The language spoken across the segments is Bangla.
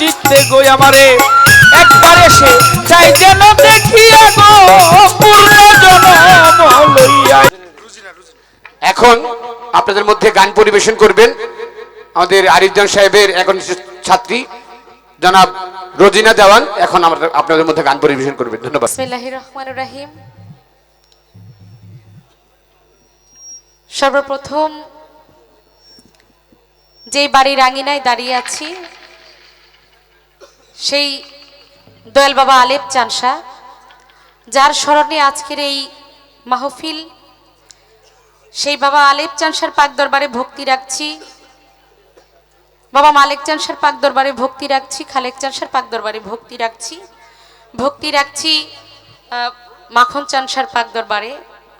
চিত্তে গো আমারে একবার এসে চাই যেন দেখিয়া গো পূর্ণ জনম লইয়া। এখন আপনাদের মধ্যে গান পরিবেশন করবেন আমাদের আরিফজান সাহেবের একনিষ্ঠ ছাত্রী জনাব রোজিনা দেওয়ান। এখন আমরা আপনাদের মধ্যে গান পরিবেশন করবেন। ধন্যবাদ। বিসমিল্লাহির রহমানির রহিম। সর্বপ্রথম যে বাড়ির আঙিনায় দাঁড়িয়ে আছি সেই দয়াল বাবা আলেপ চানসা, যার স্মরণে আজকের এই মাহফিল, সেই বাবা আলেপ চানসার পাক দরবারে ভক্তি রাখছি। বাবা মালেক চানসার পাক দরবারে ভক্তি রাখছি, খালেক চানসার পাক দরবারে ভক্তি রাখছি, ভক্তি রাখছি মাখন চানসার পাক দরবারে,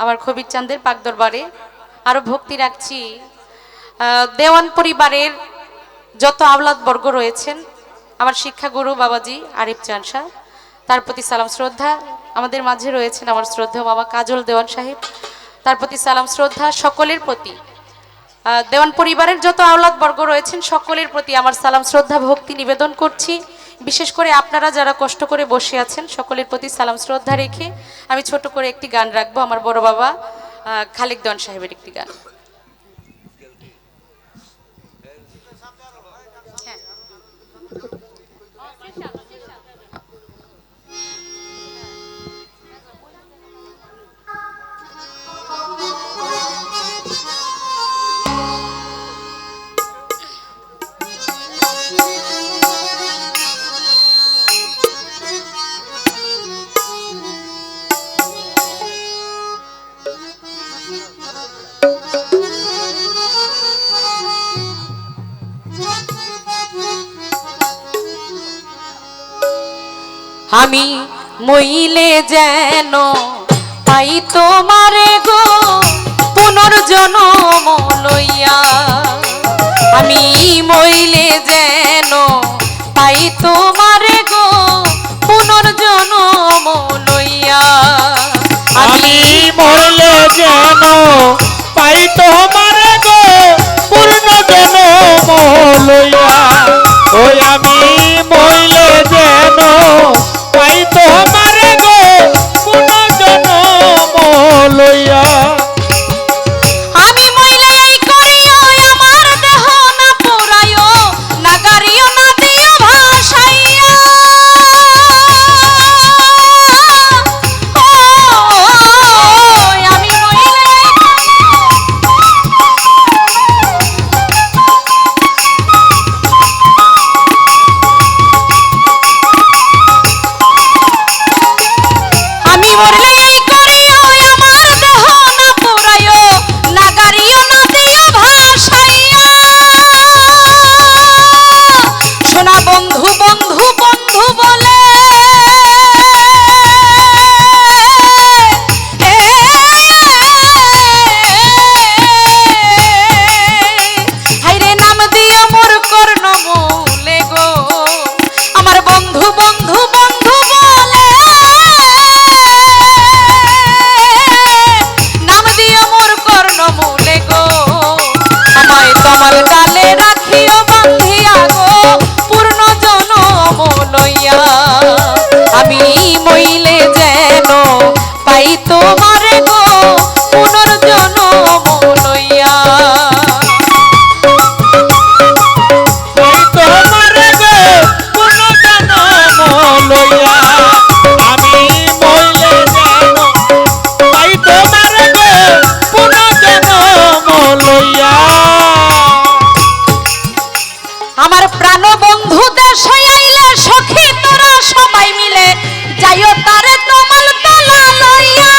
আমার খবির চাঁদের পাক দরবারে, আরো ভক্তি রাখছি দেওয়ান পরিবারের যত আওলাদ বর্গ রয়েছেন, আমার শিক্ষাগুরু বাবাজি আরিফ চানসা, তার প্রতি সালাম শ্রদ্ধা। আমাদের মাঝে রয়েছেন আমার শ্রদ্ধেয় বাবা কাজল দেওয়ান সাহেব, তার প্রতি সালাম শ্রদ্ধা। সকলের প্রতি, দেওয়ান পরিবারের যত আওলাদ বর্গ রয়েছেন সকলের প্রতি আমার সালাম শ্রদ্ধা ভক্তি নিবেদন করছি। বিশেষ করে আপনারা যারা কষ্ট করে বসে আছেন সকলের প্রতি সালাম শ্রদ্ধা রেখে আমি ছোট করে একটি গান রাখবো, আমার বড় বাবা খালেক দেওয়ান সাহেবের একটি গান। আমি মইলে যেন পাই তোমারে গো পুনর্জন্ম লইয়া, আমি মইলে যেন পাই তোমারে গো পুনর্জন্ম লইয়া, আমি মরলে যেন পাই তোমারে গো পূর্ণ জনম লইয়া। ওই আমি মরলে যেন পাই তোমারে গো পূর্ণ জনম লইয়া। আমি মইলে করিও আমার দেহ না পোড়াইও, না গাড়িও না দিয়া ভাসাইয়া, আমি মইলে আমি মরলে করিও আমার দেহ না পোড়াইও, না গাড়িও না দিয়া ভাসাইয়া, সোনা বন্ধু বন্ধু বন্ধু বলে হাইরে নাম দিয়া মোর কর্ণ মূলে গো, আমার বন্ধু বন্ধু বন্ধু বলে নাম দিয়া মোর কর্ণ মূলে গো, আমায় তোমার গালে রাখিও বান্ধিয়া গো পূর্ণ জনম লইয়া, আমি মইলে যেন পাই তোমারে গো পুনর্জন্ম লইয়া। তোমারে গো পূর্ণ জনম লইয়া, আমি মরলে যেন পাই তোমারে গো পূর্ণ জনম লইয়া। আমার প্রাণ বন্ধু দেশে আইলে সখী তোরা সবাই মিলে যাইও তারে তোমার তলা লইয়া,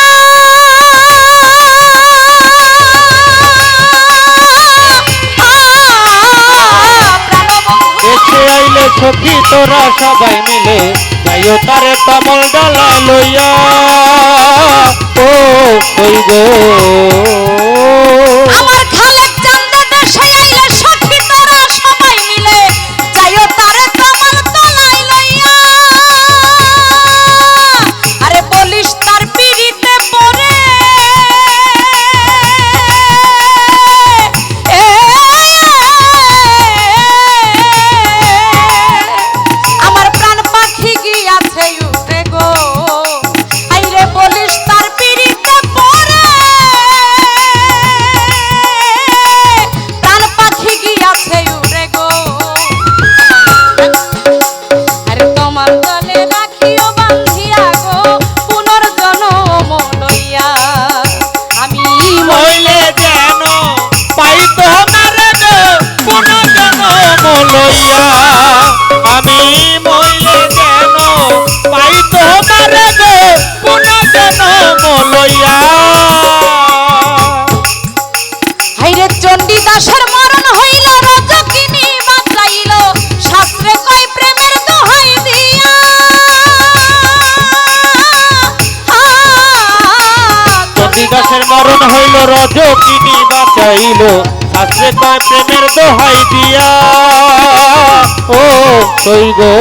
দেশে আইলে সখী তোরা সবাই মিলে যাইও তারে কমল ডালা লইয়া। ও কই গো আমার খালেক চান্দে দেশে আইলে সখী তোরা সবাই মিলে যাইও তারে তোমার তলায় লইয়া, আরে বলিস তার পিড়িতে পড়ে দোহাই দিয়া ও কই গো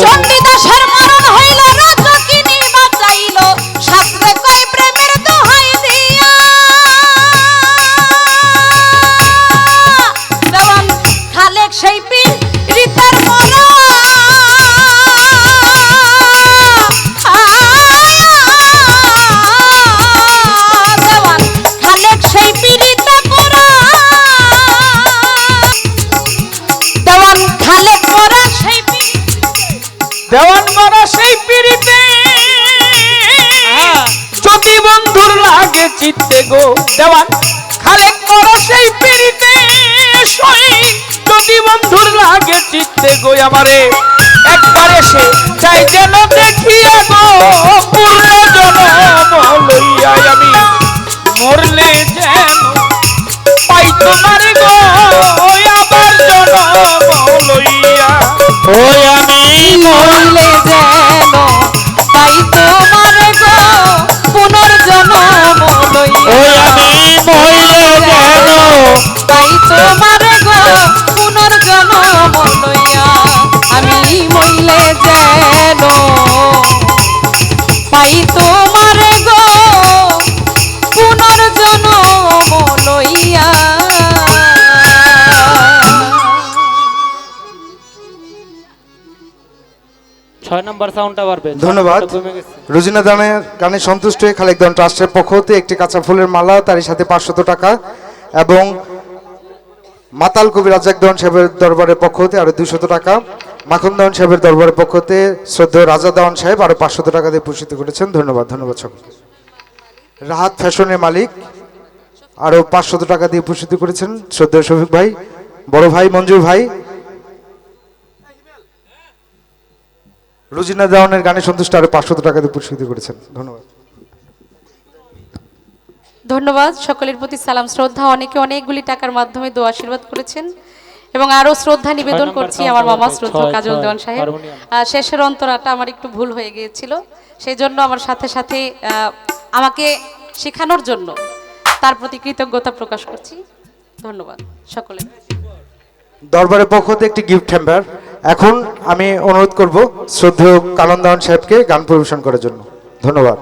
চণ্ডীদাসের মরণ হইল রাজকিনী বাঁচাইল শাস্ত্রে কয় প্রেমের দোহাই দিয়া দেওয়ান খালেক সেই পীড়িতের মরণ দেওয়ান খালেক সেই পীড়িতে পুরা দেওয়ান খালেক মরা সেই দেওয়ান মারা সেই পিড়িতে যদি বন্ধুর লাগে চিত্তে গো দেওয়ান খালেক মারা সেই পিড়িতে সই যদি বন্ধুর লাগে চিত্তে গো আমারে একবার এসে চাই যেন দেখিয়া গো পূর্ণ জনম লইয়া আমি মরলে যেন পাই তোমার গো আবার জনম লইয়া ওই আমি মরলে যেন পাই তোমার গো পুনর্জন্ম লইয়া ওই আমি মহিলে যেন পাই তোমার গো পুনর্জন্ম লইয়া আমি মইলে যেন পাই তোমার গো পুনর্জন্ম লইয়া ছয় নম্বর সাউন্ডটা বাড়বে ধন্যবাদ। কমে গেছে। রোজিনা দানের গানে সন্তুষ্ট হয়ে খালেক দান ট্রাস্টের পক্ষ হতে একটি কাঁচা ফুলের মালা তারই সাথে 500 টাকা এবং মাতাল কবি রাজ্জাক দেওয়ান সাহেবের দরবারের পক্ষ হতে আরো 200 টাকা, মাখন দেওয়ান সাহেবের দরবারের পক্ষ হতে শ্রদ্ধেয় রাজা দেওয়ান সাহেব আরো 500 টাকা দিয়ে পুরস্কৃত করেছেন। ধন্যবাদ ধন্যবাদ সকলকে। রাহাত ফ্যাশনের মালিক আরো 500 টাকা দিয়ে পুরস্কৃত করেছেন শ্রদ্ধেয় শফিক ভাই, বড় ভাই মঞ্জুর ভাই। রোজিনা দেওয়ানের গানে সন্তুষ্ট আরো 500 টাকা দিয়ে পুরস্কৃত করেছেন। ধন্যবাদ। ধন্যবাদ সকলের প্রতি সালাম শ্রদ্ধা। অনেকে অনেকগুলি টাকার মাধ্যমে দোয়া আশীর্বাদ করেছেন এবং আরো শ্রদ্ধা নিবেদন নম্বর করছি সাউন্ড আমার মামা বাড়বে। শ্রদ্ধা ছয়, কাজল ছয়, দেওয়ান সাহেব। হারমোনিয়াম। শেষের অন্তরাটা আমার একটু ভুল হয়ে গিয়েছিল, সেই জন্য আমার সাথে সাথে আমাকে শেখানোর জন্য তার প্রতি কৃতজ্ঞতা প্রকাশ করছি। ধন্যবাদ সকলে। দরবারের পক্ষ হতে একটি গিফট হ্যাম্পার। এখন আমি অনুরোধ করব শ্রদ্ধেয় কানন দেওয়ান সাহেবকে গান পরিবেশন করার জন্য। ধন্যবাদ।